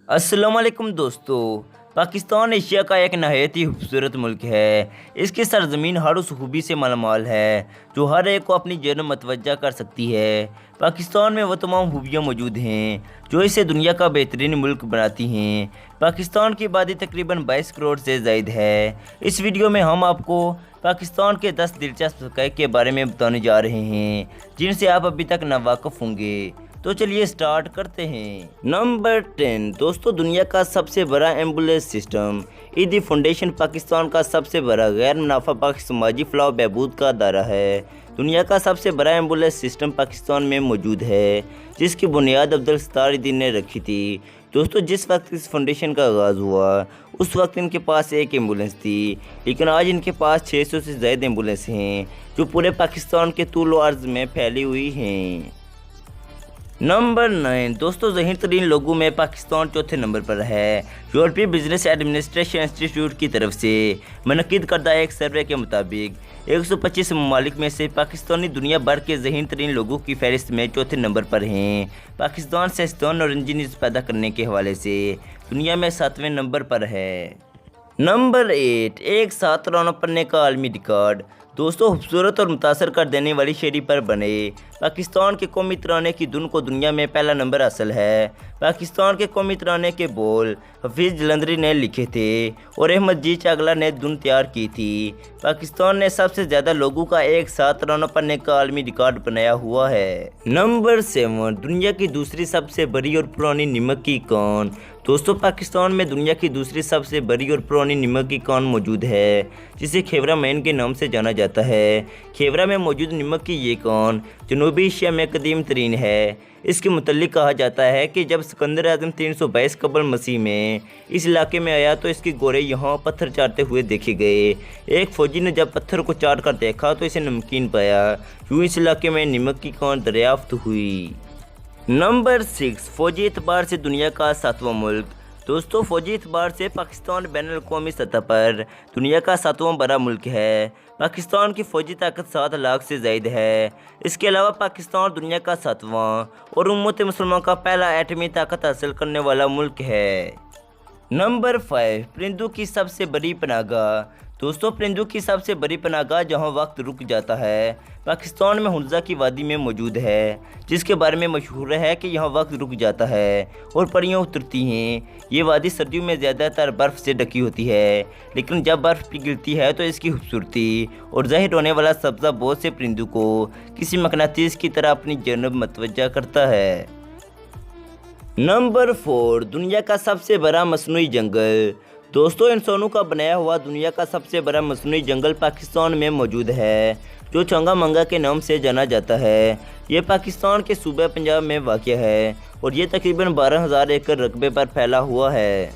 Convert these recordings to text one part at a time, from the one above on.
अस्सलाम वालेकुम दोस्तों। पाकिस्तान एशिया का एक नहायत ही खूबसूरत मुल्क है। इसकी सरजमीन हर उस खूबी से मालामाल है जो हर एक को अपनी जानब मतवज्जा कर सकती है। पाकिस्तान में वो तमाम खूबियाँ मौजूद हैं जो इसे दुनिया का बेहतरीन मुल्क बनाती हैं। पाकिस्तान की आबादी तकरीबन 22 करोड़ से ज़ायद है। इस वीडियो में हम आपको पाकिस्तान के 10 दिलचस्प हक़ाइक़ के बारे में बताने जा रहे हैं जिनसे आप अभी तक नावाकिफ़ होंगे। तो चलिए स्टार्ट करते हैं। नंबर 10 दोस्तों, दुनिया का सबसे बड़ा एम्बुलेंस सिस्टम। ईदी फाउंडेशन पाकिस्तान का सबसे बड़ा गैर मुनाफा बख्श समाजी फलाह बहबूद का अदारा है। दुनिया का सबसे बड़ा एम्बुलेंस सिस्टम पाकिस्तान में मौजूद है जिसकी बुनियाद अब्दुल सत्तार ने रखी थी। दोस्तों, जिस वक्त इस फाउंडेशन का आगाज़ हुआ उस वक्त इनके पास एक एम्बुलेंस थी, लेकिन आज इनके पास 600 से ज़्यादा एम्बुलेंस हैं जो पूरे पाकिस्तान के तूल व अर्ज़ में फैली हुई हैं। नंबर 9 दोस्तों, ज़हीन तरीन लोगों में पाकिस्तान चौथे नंबर पर है। यूरोपीय बिजनेस एडमिनिस्ट्रेशन इंस्टीट्यूट की तरफ से मुनक़िद करदा एक सर्वे के मुताबिक 125 ममालिक में से पाकिस्तानी दुनिया भर के ज़हीन तरीन लोगों की फहरिस्त में चौथे नंबर पर हैं। पाकिस्तान साइंसदान और इंजीनियर्स पैदा करने के हवाले से दुनिया में 7वें नंबर पर है। नंबर 8 एक साथ रौना पन्ने का आलमी रिकॉर्ड। दोस्तों, खूबसूरत और मुतासर कर देने वाली शेरी पर बने पाकिस्तान के कौमी तराने की धुन को दुनिया में पहला नंबर हासिल है। पाकिस्तान के कौमी तराने के बोल हफीज़ जलंधरी ने लिखे थे और अहमद जी चागला ने धुन तैयार की थी। पाकिस्तान ने सबसे ज़्यादा लोगों का एक साथ रौना पन्ने का आलमी रिकॉर्ड बनाया हुआ है। नंबर 7 दुनिया की दूसरी सबसे बड़ी और पुरानी नमक की कान। दोस्तों, पाकिस्तान में दुनिया की दूसरी सबसे बड़ी और पुरानी नमक की कान मौजूद है जिसे खेवरा मैन के नाम से जाना जाता है। खेवरा में मौजूद नमक की ये कान जनूबी एशिया में कदीम तरीन है। इसके मुतल्लिक कहा जाता है कि जब सिकंदर आज़म 322 कबल मसीह में इस इलाके में आया तो इसके गोरे यहाँ पत्थर चाटते हुए देखे गए। एक फ़ौजी ने जब पत्थर को चाट कर देखा तो इसे नमकीन पाया। यूँ इस इलाके में नमक की कान दरियाफ्त हुई। नंबर 6 फ़ौजी एतबार से दुनिया का 7वां मुल्क। दोस्तों, फ़ौजी एतबार से पाकिस्तान बैनुल-अक़वामी सतह पर दुनिया का 7वां बड़ा मुल्क है। पाकिस्तान की फ़ौजी ताकत 7 लाख से ज़ायद है। इसके अलावा पाकिस्तान दुनिया का 7वां और उम्मत मुसलमान का पहला एटमी ताकत हासिल करने वाला मुल्क है। नंबर 5 परिंदों की सबसे बड़ी पनाहगाह। दोस्तों, परिंदों की सबसे बड़ी पनाहगाह जहां वक्त रुक जाता है पाकिस्तान में हुंज़ा की वादी में मौजूद है, जिसके बारे में मशहूर है कि यहां वक्त रुक जाता है और परियां उतरती हैं। ये वादी सर्दियों में ज़्यादातर बर्फ़ से ढकी होती है, लेकिन जब बर्फ़ पिघलती है तो इसकी खूबसूरती और ज़ाहिर होने वाला सब्ज़ा बहुत से परिंदों को किसी मकनातीस की तरह अपनी जानब मतवज्जा करता है। नंबर 4 दुनिया का सबसे बड़ा मसनूई जंगल। दोस्तों, इंसानों का बनाया हुआ दुनिया का सबसे बड़ा मसनूई जंगल पाकिस्तान में मौजूद है जो चंगा मंगा के नाम से जाना जाता है। ये पाकिस्तान के सूबे पंजाब में वाक़या है और ये तकरीबन 12,000 एकड़ रकबे पर फैला हुआ है।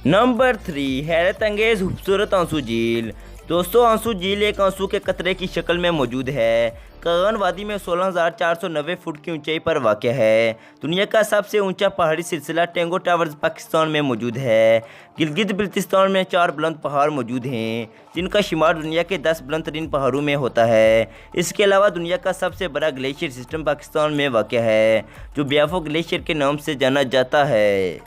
नंबर 3 हैरत अंगेज़ खूबसूरत आंसू झील। दोस्तों, आंसू झील एक आंसू के कतरे की शक्ल में मौजूद है। कागान वादी में 16,490 फुट की ऊंचाई पर वाक़या है। दुनिया का सबसे ऊंचा पहाड़ी सिलसिला टेंगो टावर्स पाकिस्तान में मौजूद है। गिलगित बिल्तिस्तान में 4 बुलंद पहाड़ मौजूद हैं जिनका शुमार दुनिया के 10 बुलंद तरीन पहाड़ों में होता है। इसके अलावा दुनिया का सबसे बड़ा ग्लेशियर सिस्टम पाकिस्तान में वाक़या है जो ब्याफो ग्लेशियर के नाम से जाना जाता है।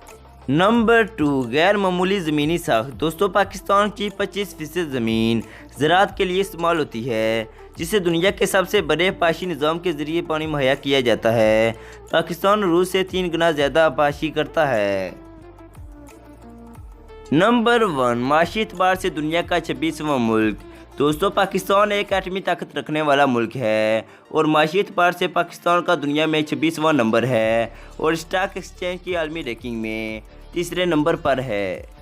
नंबर 2 गैर मामूली ज़मीनी साख्त। दोस्तों, पाकिस्तान की 25% ज़मीन ज़राअत के लिए इस्तेमाल होती है जिसे दुनिया के सबसे बड़े आपाशी निज़ाम के ज़रिए पानी मुहैया किया जाता है। पाकिस्तान रूस से 3 गुना ज़्यादा आपाशी करता है। नंबर 1 माशी एतबार से दुनिया का 26वां मुल्क। दोस्तों, पाकिस्तान एक एटमी ताकत रखने वाला मुल्क है और माशी एतबार से पाकिस्तान का दुनिया में 26वां नंबर है और स्टॉक एक्सचेंज की आलमी रैंकिंग में 3रे नंबर पर है।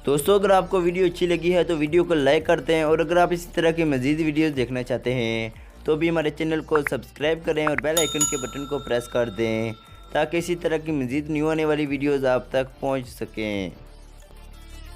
दोस्तों, अगर आपको वीडियो अच्छी लगी है तो वीडियो को लाइक करते हैं और अगर आप इसी तरह की मज़ीद वीडियोस देखना चाहते हैं तो भी हमारे चैनल को सब्सक्राइब करें और बेल आइकन के बटन को प्रेस कर दें ताकि इसी तरह की मज़ीद न्यू आने वाली वीडियोस आप तक पहुंच सकें।